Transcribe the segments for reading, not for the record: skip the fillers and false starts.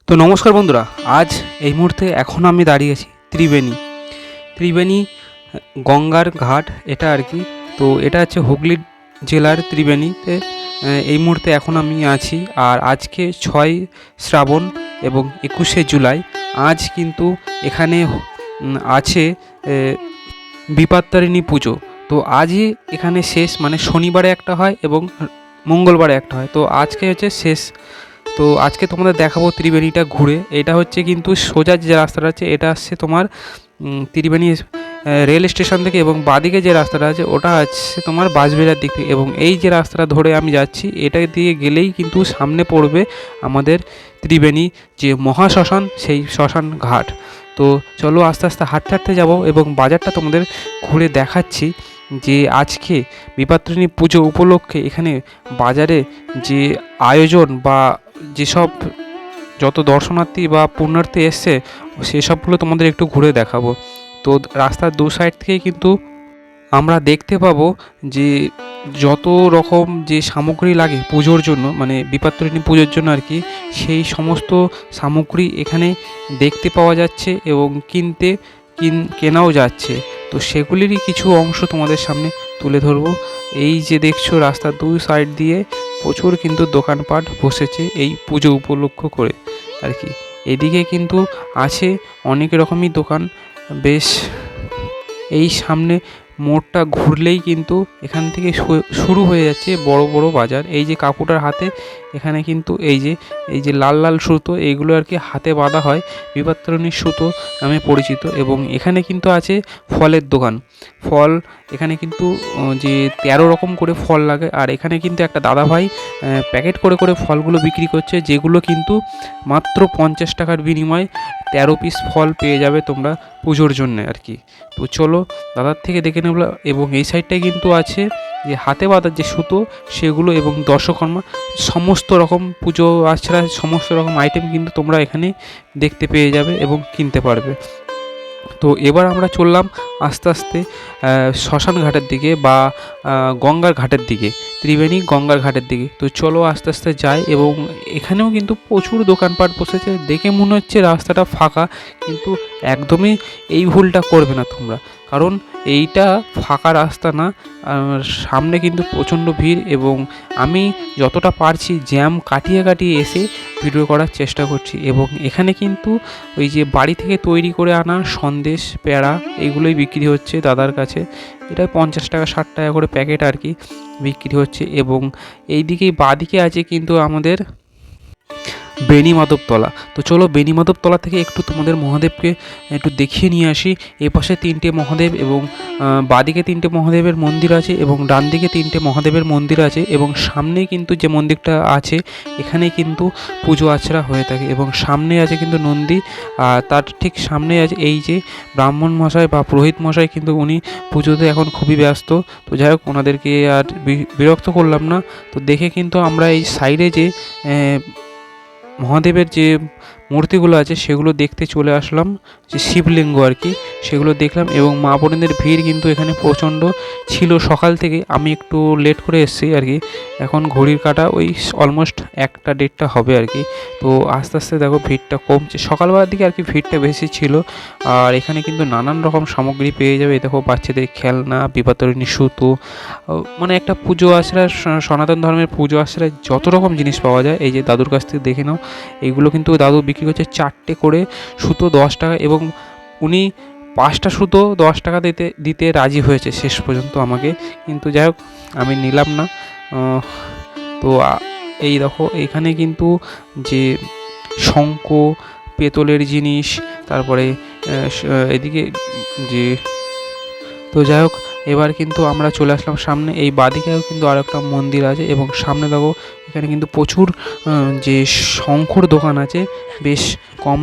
তো নমস্কার বন্ধুরা, আজ এই মুহূর্তে এখন আমি দাঁড়িয়ে আছি ত্রিবেণী গঙ্গার ঘাট এটা আর কি। তো এটা হচ্ছে হুগলি জেলার ত্রিবেণীতে এই মুহূর্তে এখন আমি আছি। আর আজকে 6 শ্রাবণ এবং 21শে জুলাই। আজ কিন্তু এখানে আছে বিপত্তারিণী পুজো। তো আজই এখানে শেষ, মানে শনিবারে একটা হয় এবং মঙ্গলবারে একটা হয়। তো আজকে হচ্ছে শেষ। তো আজকে তোমাদের দেখাবো ত্রিবেণীটা ঘুরে। এটা হচ্ছে কিন্তু সোজা যে রাস্তাটা আছে এটা আসছে তোমার ত্রিবেণী রেল স্টেশন থেকে, এবং বাদিকে যে রাস্তাটা আছে ওটা আসছে তোমার বাঁশবেড়ার দিক থেকে। এবং এই যে রাস্তাটা ধরে আমি যাচ্ছি এটা দিয়ে গেলেই কিন্তু সামনে পড়বে আমাদের ত্রিবেণী যে মহাশ্মশান, সেই শ্মশান ঘাট। তো চলো আস্তে আস্তে হাঁটতে হাঁটতে যাবো এবং বাজারটা তোমাদের ঘুরে দেখাচ্ছি যে আজকে বিপত্তারিণী পুজো উপলক্ষে এখানে বাজারে যে আয়োজন বা যেসব যত দর্শনার্থী বা পুণ্যার্থী এসছে সেসবগুলো তোমাদের একটু ঘুরে দেখাবো। তো রাস্তার দু সাইড থেকে কিন্তু আমরা দেখতে পাবো যে যত রকম যে সামগ্রী লাগে পুজোর জন্য, মানে বিপত্তারিণী পুজোর জন্য আর কি, সেই সমস্ত সামগ্রী এখানে দেখতে পাওয়া যাচ্ছে এবং কেনাও যাচ্ছে। তো সেগুলিরই কিছু অংশ তোমাদের সামনে তুলে ধরবো। এই যে দেখছো রাস্তার দুই সাইড দিয়ে প্রচুর কিন্তু দোকানপাট বসেছে এই পুজো উপলক্ষ করে আর কি। এদিকে কিন্তু আছে অনেক রকমই দোকান। বেশ এই সামনে মোড়টা ঘুরলেই কিন্তু এখান থেকে শুরু হয়ে যাচ্ছে বড় বড় বাজার। এই যে কাকুটার হাতে এখানে কিন্তু এই যে লাল লাল সুতো, এইগুলো আর কি হাতে বাঁধা হয়, বিপত্তারিণীর সুতো নামে পরিচিত। এবং এখানে কিন্তু আছে ফলের দোকান। ফল এখানে কিন্তু যে 13 রকম করে ফল লাগে। আর এখানে কিন্তু একটা দাদাভাই প্যাকেট করে করে ফলগুলো বিক্রি করছে, যেগুলো কিন্তু মাত্র 50 টাকার বিনিময়ে 13 পিস ফল পেয়ে যাবে তোমরা পুজোর জন্য আর কি। তো চলো দাদার থেকে দেখে নেব। এবং এই সাইডটায় কিন্তু আছে যে হাতে বাঁধার যে সুতো সেগুলো, এবং দর্শকর্মা সমস্ত রকম পুজো আচ্ছাড়া সমস্ত রকম আইটেম কিন্তু তোমরা এখানে দেখতে পেয়ে যাবে এবং কিনতে পারবে। তো এবার আমরা চললাম আস্তে আস্তে শ্মশান ঘাটের দিকে বা গঙ্গার ঘাটের দিকে, ত্রিবেণী গঙ্গার ঘাটের দিকে। তো চলো আস্তে আস্তে যাই। এবং এখানেও কিন্তু প্রচুর দোকানপাট বসেছে। দেখে মনে হচ্ছে রাস্তাটা ফাঁকা, কিন্তু একদমই এই ভুলটা করবে না তোমরা, কারণ এইটা ফাঁকা রাস্তা না। সামনে কিন্তু প্রচণ্ড ভিড়, এবং আমি যতটা পারছি জ্যাম কাটিয়ে কাটিয়ে এসে ভিডিও করার চেষ্টা করছি। এবং এখানে কিন্তু ওই যে বাড়ি থেকে তৈরি করে আনা সন্দেশ, প্যাড়া, এগুলোই বিক্রি হচ্ছে দাদার কাছে। এটা 50 টাকা 60 টাকা করে প্যাকেট আর কি বিক্রি হচ্ছে। এবং এই দিকেই বাঁদিকে আছে কিন্তু আমাদের বেণীমাধবতলা। তো চলো বেণীমাধবতলা থেকে একটু তোমাদের মহাদেবকে একটু দেখিয়ে নিয়ে আসি। এ পাশে 3টে মহাদেব, এবং বাঁদিকে 3টে মহাদেবের মন্দির আছে, এবং ডান দিকে 3টে মহাদেবের মন্দির আছে। এবং সামনে কিন্তু যে মন্দিরটা আছে এখানে কিন্তু পুজো আচরা হয়ে থাকে। এবং সামনে আছে কিন্তু নন্দী, আর তার ঠিক সামনে আছে এই যে ব্রাহ্মণ মশাই বা পুরোহিত মশাই, কিন্তু উনি পুজোতে এখন খুবই ব্যস্ত। তো যাই হোক, ওনাদেরকে আর বিরক্ত করলাম না। তো দেখে কিন্তু আমরা এই সাইডে যে মহাদেবের যে মূর্তিগুলো আছে সেগুলো দেখতে চলে আসলাম, যে শিবলিঙ্গ আর কি, সেগুলো দেখলাম। এবং মা বোনেদের ভিড় কিন্তু এখানে প্রচণ্ড ছিল সকাল থেকে। আমি একটু লেট করে এসেছি আর কি, এখন ঘড়ির কাঁটা ওই অলমোস্ট 1টা 1:30 হবে আর কি। তো আস্তে আস্তে দেখো ভিড়টা কমছে, সকালবেলার দিকে আর কি ভিড়টা বেশি ছিল। আর এখানে কিন্তু নানান রকম সামগ্রী পেয়ে যাবে। দেখো বাচ্চাদের খেলনা, বিপত্তারিণী সুতো, মানে একটা পুজো আশ্রা, সনাতন ধর্মের পুজো আশ্রায় যত রকম জিনিস পাওয়া যায় এই যে দাদুর কাছ থেকে দেখে নাও। এইগুলো কিন্তু দাদু বিক্রি করছে 4টে করে সুতো 10 টাকা, এবং উনি 5টা সুতো 10 টাকা দিতে রাজি হয়েছে শেষ পর্যন্ত আমাকে, কিন্তু যাই হোক আমি নিলাম না। তো এই দেখো এখানে কিন্তু যে শঙ্খ, পেতলের জিনিস, তারপরে এদিকে যে, তো যাই হোক এবার কিন্তু আমরা চলে আসলাম সামনে। এই বাদিকেও কিন্তু আর একটা মন্দির আছে, এবং সামনে দেখো এখানে কিন্তু প্রচুর যে শঙ্খর দোকান আছে। বেশ কম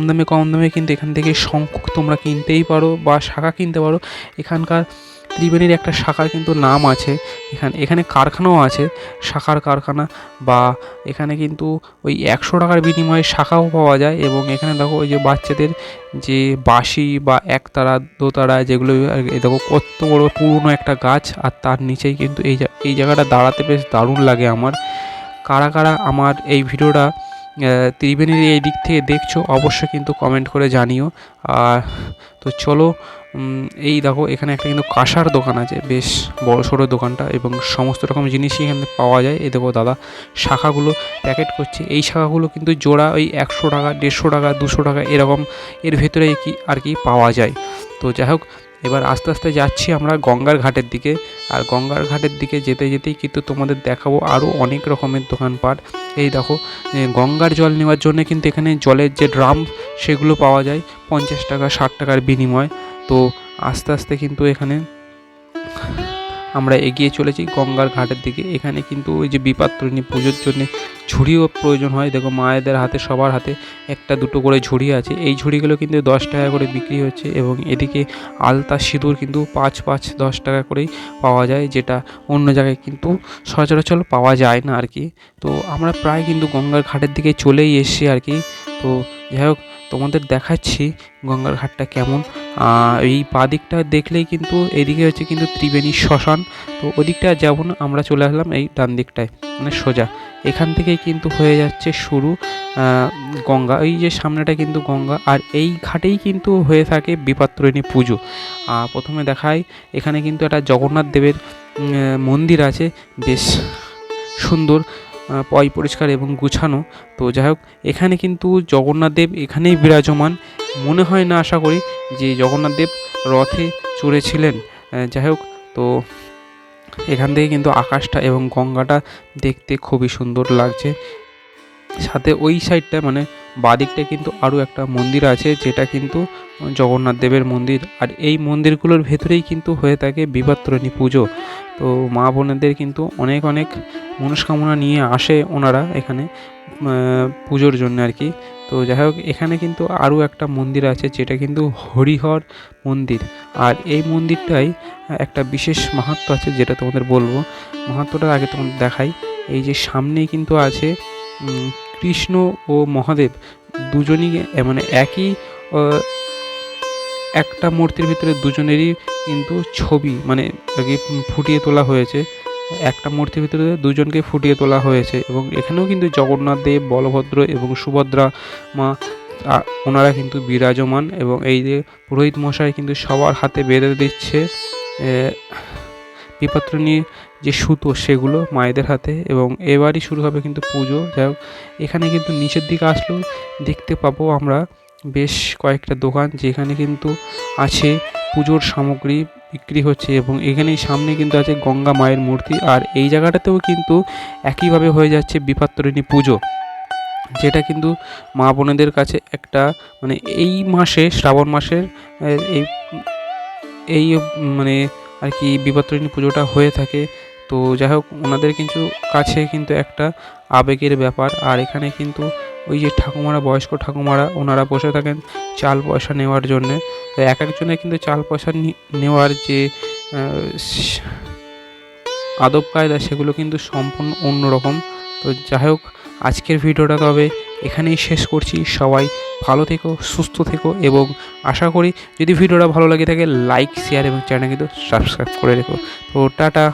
দামে কিন্তু এখান থেকে শঙ্খ তোমরা কিনতেই পারো বা শাখা কিনতে পারো। এখানকার ত্রিবেণীর একটা শাখার কিন্তু নাম আছে। এখানে কারখানাও আছে, শাখার কারখানা। বা এখানে কিন্তু ওই 100 টাকার বিনিময়ে শাখাও পাওয়া যায়। এবং এখানে দেখো ওই যে বাচ্চাদের যে বাঁশি বা একতারা দোতারা যেগুলো, দেখো কত বড় পুরনো একটা গাছ, আর তার নিচেই কিন্তু এই জায়গাটা দাঁড়াতে বেশ দারুণ লাগে আমার। কারা কারা আমার এই ভিডিওটা ত্রিবেণীর এই দিক থেকে দেখছো অবশ্যই কিন্তু কমেন্ট করে জানিও। আর তো চলো, এই দেখো এখানে একটা কিন্তু কাঁসার দোকান আছে, বেশ বড় সড়ো দোকানটা, এবং সমস্ত রকম জিনিসই এখানে পাওয়া যায়। এই দেখো দাদা শাখাগুলো প্যাকেট করছে, এই শাখাগুলো কিন্তু জোড়া ওই 100 টাকা, 150 টাকা, 200 টাকা এরকম এর ভেতরে কি আর কি পাওয়া যায়। তো যাই হোক, এবার আস্তে আস্তে যাচ্ছি আমরা গঙ্গার ঘাটের দিকে। আর গঙ্গার ঘাটের দিকে যেতে যেতেই কিন্তু তোমাদের দেখাবো আরও অনেক রকমের দোকানপাট। এই দেখো, গঙ্গার জল নেওয়ার জন্য কিন্তু এখানে জলের যে ড্রাম সেগুলো পাওয়া যায় 50 টাকা 60 টাকার বিনিময়। তো আস্তে আস্তে কিন্তু এখানে আমরা এগিয়ে চলেছি গঙ্গার ঘাটের দিকে। এখানে কিন্তু ওই যে বিপাত্রনী পুজোর জন্য ঝুড়িও প্রয়োজন হয়। দেখো মায়েদের হাতে, সবার হাতে একটা দুটো করে ঝুড়ি আছে। এই ঝুড়িগুলো কিন্তু 10 টাকা করে বিক্রি হচ্ছে, এবং এদিকে আলতা সিঁদুর কিন্তু 5 10 টাকা করেই পাওয়া যায়, যেটা অন্য জায়গায় কিন্তু সচরাচর পাওয়া যায় না আর কি। তো আমরা প্রায় কিন্তু গঙ্গার ঘাটের দিকে চলেই এসেছি আর কি। তো যাই হোক, তোমাদের দেখাচ্ছি গঙ্গার ঘাটটা কেমন। এই বাঁ দিকটা দেখলেই কিন্তু এদিকে হচ্ছে কিন্তু ত্রিবেণী শ্মশান। তো ওদিকটা যাব না, আমরা চলে আসলাম এই ডান দিকটায়, মানে সোজা এখান থেকেই কিন্তু হয়ে যাচ্ছে শুরু গঙ্গা। এই যে সামনেটা কিন্তু গঙ্গা, আর এই ঘাটেই কিন্তু হয়ে থাকে বিপাত্রনী পুজো। প্রথমে দেখাই, এখানে কিন্তু একটা জগন্নাথ দেবের মন্দির আছে, বেশ সুন্দর, পরিষ্কার এবং গুছানো। তো যাই হোক, এখানে কিন্তু জগন্নাথ দেব এখানেই বিরাজমান। মনে হয় না, আশা করি যে জগন্নাথ দেব রথে চড়েছিলেন। যাই হোক, তো এখান থেকে কিন্তু আকাশটা এবং গঙ্গাটা দেখতে খুবই সুন্দর লাগছে। সাথে ওই সাইডটা মানে বাদিকটায় কিন্তু আরও একটা মন্দির আছে, যেটা কিন্তু জগন্নাথ দেবের মন্দির। আর এই মন্দিরগুলোর ভেতরেই কিন্তু হয়ে থাকে বিপাত্রনী পুজো। তো মা বোনেদের কিন্তু অনেক অনেক মনস্কামনা নিয়ে আসে ওনারা এখানে পুজোর জন্য আর কি। তো যাই হোক, এখানে কিন্তু আরও একটা মন্দির আছে, যেটা কিন্তু হরিহর মন্দির। আর এই মন্দিরটাই একটা বিশেষ মাহাত্ম্য আছে, যেটা তোমাদের বলবো। মাহাত্ম্যটা আগে তোমাদের দেখাই। এই যে সামনেই কিন্তু আছে কৃষ্ণ ও মহাদেব দুজনই, মানে একই একটা মূর্তির ভিতরে দুজনেরই কিন্তু ছবি মানে ফুটিয়ে তোলা হয়েছে। একটা মূর্তির ভিতরে দুজনকে ফুটিয়ে তোলা হয়েছে, এবং এখানেও কিন্তু জগন্নাথ দেব, বলভদ্র এবং সুভদ্রা মা ওনারা কিন্তু বিরাজমান। এবং এই যে পুরোহিত মশাই কিন্তু সবার হাতে বেঁধে দিচ্ছে বিপাত্রণীর যে সুতো, সেগুলো মায়েদের হাতে। এবং এবারই শুরু হবে কিন্তু পুজো। যাই হোক, এখানে কিন্তু নিচের দিকে আসলেও দেখতে পাবো আমরা বেশ কয়েকটা দোকান, যেখানে কিন্তু আছে পুজোর সামগ্রী বিক্রি হচ্ছে। এবং এখানেই সামনে কিন্তু আছে গঙ্গা মায়ের মূর্তি। আর এই জায়গাটাতেও কিন্তু একইভাবে হয়ে যাচ্ছে বিপাত্রণী পুজো, যেটা কিন্তু মা বোনেদের কাছে একটা মানে এই মাসে, শ্রাবণ মাসের এই এই মানে আর কি বিপাত্রণী পুজোটা হয়ে থাকে। তো যাই হোক, ওনাদের কিন্তু কাছে কিন্তু একটা আবেগের ব্যাপার। আর এখানে কিন্তু ওই যে ঠাকুমারা, বয়স্ক ঠাকুমারা, ওনারা বসে থাকেন চাল পয়সা নেওয়ার জন্যে। এক একজনের কিন্তু চাল পয়সা নেওয়ার যে আদব কায়দা, সেগুলো কিন্তু সম্পূর্ণ অন্যরকম। তো যাই হোক, আজকের ভিডিওটা তবে এখানেই শেষ করছি। সবাই ভালো থেকো, সুস্থ থেকো, এবং আশা করি যদি ভিডিওটা ভালো লাগে থাকে লাইক, শেয়ার এবং চ্যানেল কিন্তু সাবস্ক্রাইব করে রেখো। তো টাটা।